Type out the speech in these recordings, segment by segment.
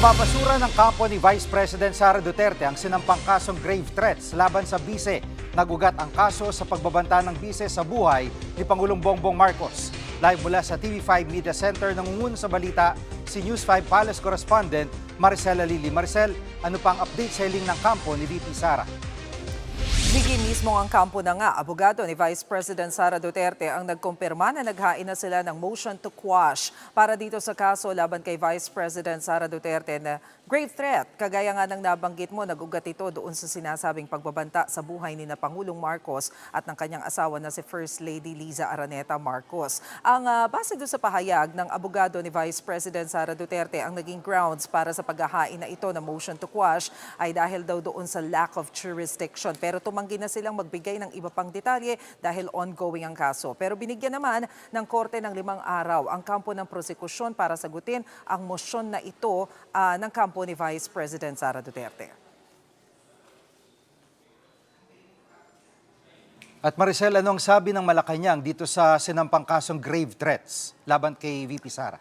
Nababasura ng kampo ni Vice President Sara Duterte ang sinampang kasong grave threats laban sa bise. Nagugat ang kaso sa pagbabanta ng bise sa buhay ni Pangulong Bongbong Marcos. Live mula sa TV5 Media Center, nangunguna sa balita si News 5 Palace Correspondent Maricela Lili. Maricel, ano pang update sa hiling ng kampo ni VP Sara? Bigi mismo ang kampo na nga, abogado ni Vice President Sara Duterte ang nagkumpirma na naghain na sila ng motion to quash para dito sa kaso laban kay Vice President Sara Duterte na grave threat. Kagaya nga ng nabanggit mo, nagugat ito doon sa sinasabing pagbabanta sa buhay ni na Pangulong Marcos at ng kanyang asawa na si First Lady Liza Araneta Marcos. Ang base doon sa pahayag ng abogado ni Vice President Sara Duterte, ang naging grounds para sa paghahain na ito na motion to quash ay dahil daw doon sa lack of jurisdiction. Pero tumanggi na silang magbigay ng iba pang detalye dahil ongoing ang kaso. Pero binigyan naman ng korte ng 5 araw ang kampo ng prosekusyon para sagutin ang mosyon na ito ng kampo ni Vice President Sara Duterte. At Maricel, anong sabi ng Malacanang dito sa sinampang kasong grave threats laban kay VP Sara?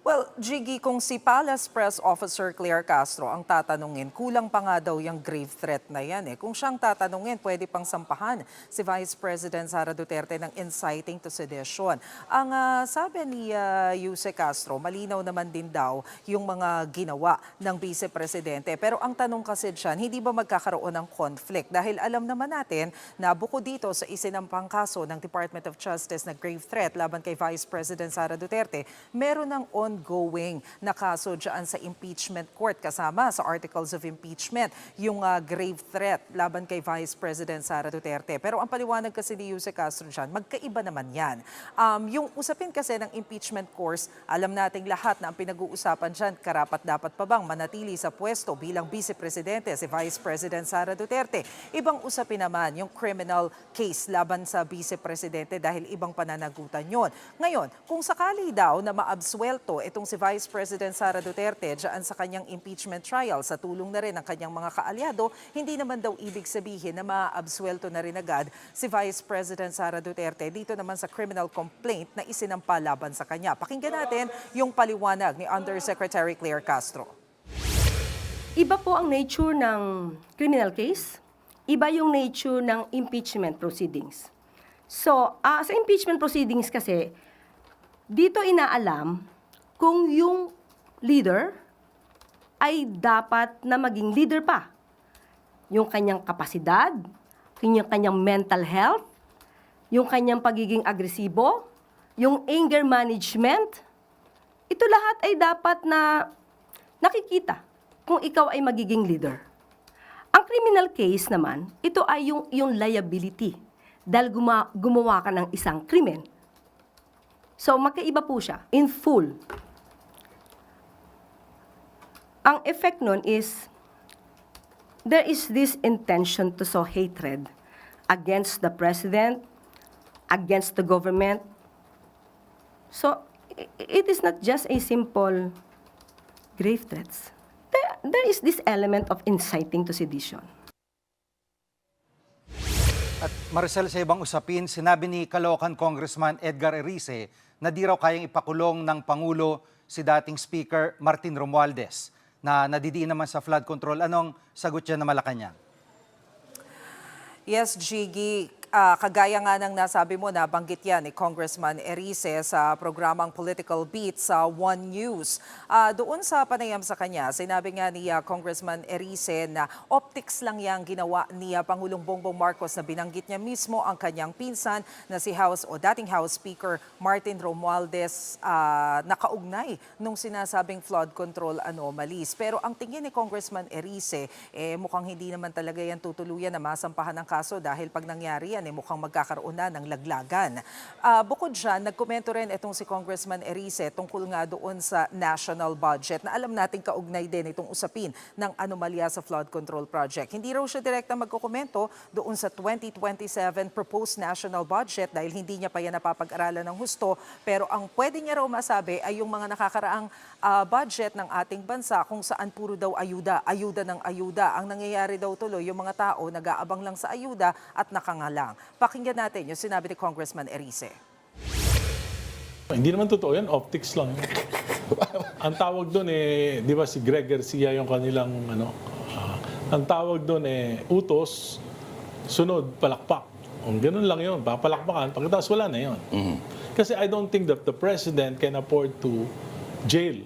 Well, Jiggy, kung si Palace Press Officer Claire Castro ang tatanungin, kulang pa nga daw yung grave threat na yan. Kung siyang tatanungin, pwede pang sampahan si Vice President Sara Duterte ng inciting to sedition. Ang sabi ni Yuse Castro, malinaw naman din daw yung mga ginawa ng Vice Presidente. Pero ang tanong kasi dyan, hindi ba magkakaroon ng conflict? Dahil alam naman natin na bukod dito sa isinampang kaso ng Department of Justice na grave threat laban kay Vice President Sara Duterte, meron ng ongoing na kaso dyan sa impeachment court kasama sa articles of impeachment, yung grave threat laban kay Vice President Sara Duterte. Pero ang paliwanag kasi ni Yuse Castro dyan, magkaiba naman yan. Yung usapin kasi ng impeachment course, alam nating lahat na ang pinag-uusapan dyan, karapat dapat pa bang manatili sa pwesto bilang Vice Presidente si Vice President Sara Duterte. Ibang usapin naman yung criminal case laban sa Vice Presidente dahil ibang pananagutan yon. Ngayon, kung sakali daw na maabsuelto itong si Vice President Sara Duterte dyan sa kanyang impeachment trial sa tulong na rin ng kanyang mga kaalyado, hindi naman daw ibig sabihin na maaabsuelto na rin agad si Vice President Sara Duterte dito naman sa criminal complaint na isinampa laban sa kanya. Pakinggan natin yung paliwanag ni Undersecretary Claire Castro. Iba po ang nature ng criminal case, iba yung nature ng impeachment proceedings. So, sa impeachment proceedings kasi, dito inaalam kung yung leader ay dapat na maging leader pa. Yung kanyang kapasidad, yung kanyang mental health, yung kanyang pagiging agresibo, yung anger management, ito lahat ay dapat na nakikita kung ikaw ay magiging leader. Ang criminal case naman, ito ay yung liability dahil gumawa ka ng isang krimen. So magkaiba po siya in full. Ang effect nun is, there is this intention to sow hatred against the president, against the government. So, it is not just a simple grave threats. There is this element of inciting to sedition. At Maricel, sa ibang usapin, sinabi ni Caloocan Congressman Edgar Erice na di raw kayang ipakulong ng Pangulo si dating Speaker Martin Romualdez na nadidiin naman sa flood control. Anong sagot niya na Malacanang? Yes, Jiggy. Kagaya nga ng nasabi mo, nabanggit yan ni Congressman Erice sa programang Political Beat sa One News. Doon sa panayam sa kanya, sinabi nga ni Congressman Erice na optics lang yang ginawa ni Pangulong Bongbong Marcos na binanggit niya mismo ang kanyang pinsan na si dating House Speaker Martin Romualdez nakaugnay nung sinasabing flood control anomalies. Pero ang tingin ni Congressman Erice, mukhang hindi naman talaga yan tutuluyan na masampahan ng kaso dahil pag nangyari yan, mukhang magkakaroon na ng laglagan. Bukod dyan, nagkomento rin itong si Congressman Erice tungkol nga doon sa national budget na alam natin kaugnay din itong usapin ng anomalya sa flood control project. Hindi raw siya direkta magkokomento doon sa 2027 proposed national budget dahil hindi niya pa yan napapag-aralan ng husto. Pero ang pwede niya raw masabi ay yung mga nakakaraang budget ng ating bansa kung saan puro daw ayuda ng ayuda. Ang nangyayari daw tuloy, yung mga tao nag-aabang lang sa ayuda at nakangalang. Pakinggan natin yung sinabi ni Congressman Erice. Hindi naman totoo yan, optics lang. Ang tawag doon di ba si Greg Garcia yung kanilang ang tawag doon utos, sunod, palakpak. Kung ganun lang yun, papalakpakan, pagkatapos wala na yun. Kasi I don't think that the President can afford to jail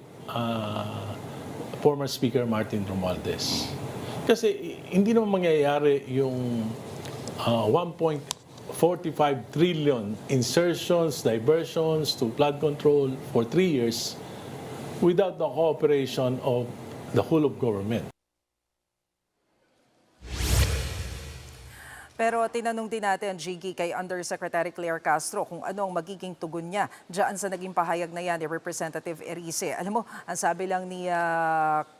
former Speaker Martin Romualdez. Kasi hindi naman mangyayari yung 1.45 trillion insertions, diversions to flood control for 3 years without the cooperation of the whole of government. Pero tinanong din natin, Jiggy, kay Undersecretary Claire Castro kung ano ang magiging tugon niya diyan sa naging pahayag na yan ni Representative Erice. Alam mo, ang sabi lang ni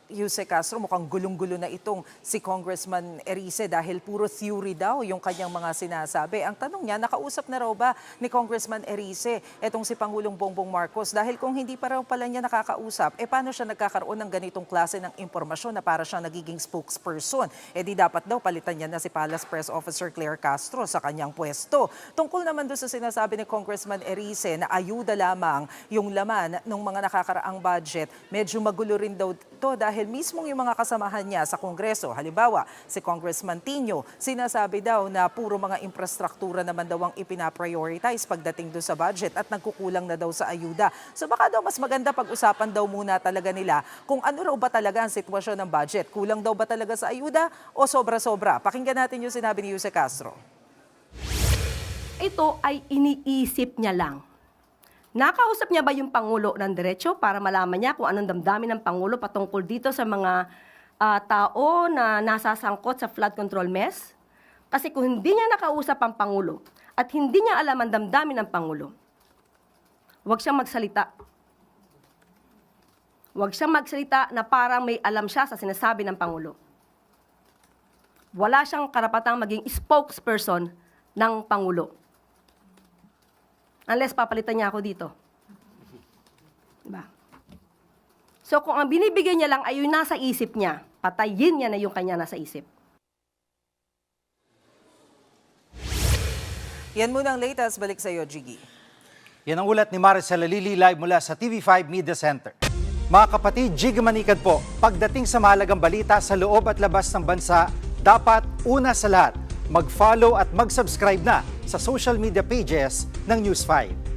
Yuse Castro, mukhang gulong-gulo na itong si Congressman Erice dahil puro theory daw yung kanyang mga sinasabi. Ang tanong niya, nakausap na raw ba ni Congressman Erice etong si Pangulong Bongbong Marcos? Dahil kung hindi pa raw pala niya nakakausap, paano siya nagkakaroon ng ganitong klase ng impormasyon na para siyang nagiging spokesperson? Di dapat daw palitan niya na si Palace Press Officer Claire Castro sa kanyang pwesto. Tungkol naman doon sa sinasabi ni Congressman Erice na ayuda lamang yung laman ng mga nakakaraang budget, medyo magulo rin daw ito dahil mismong yung mga kasamahan niya sa Kongreso, halimbawa si Congressman Tino, sinasabi daw na puro mga infrastruktura naman daw ang ipinaprioritize pagdating doon sa budget at nagkukulang na daw sa ayuda. So baka daw mas maganda pag-usapan daw muna talaga nila kung ano raw ba talaga ang sitwasyon ng budget. Kulang daw ba talaga sa ayuda o sobra-sobra? Pakinggan natin yung sinabi ni Yuse Castro. Ito ay iniisip niya lang. Nakausap niya ba yung Pangulo ng diretso para malaman niya kung anong damdamin ng Pangulo patungkol dito sa mga tao na nasasangkot sa flood control mess? Kasi kung hindi niya nakausap ang Pangulo at hindi niya alam ang damdamin ng Pangulo, huwag siyang magsalita. Huwag siyang magsalita na parang may alam siya sa sinasabi ng Pangulo. Wala siyang karapatang maging spokesperson ng Pangulo. Unless papalitan niya ako dito. Diba? So kung ang binibigyan niya lang ay yung nasa isip niya, patayin niya na yung kanya nasa isip. Yan muna ang latest. Balik sa iyo, Jiggy. Yan ang ulat ni Maricel Alili live mula sa TV5 Media Center. Mga kapatid, Jiggy Manikad po, pagdating sa mahalagang balita sa loob at labas ng bansa, dapat una sa lahat, mag-follow at mag-subscribe na sa social media pages ng News 5.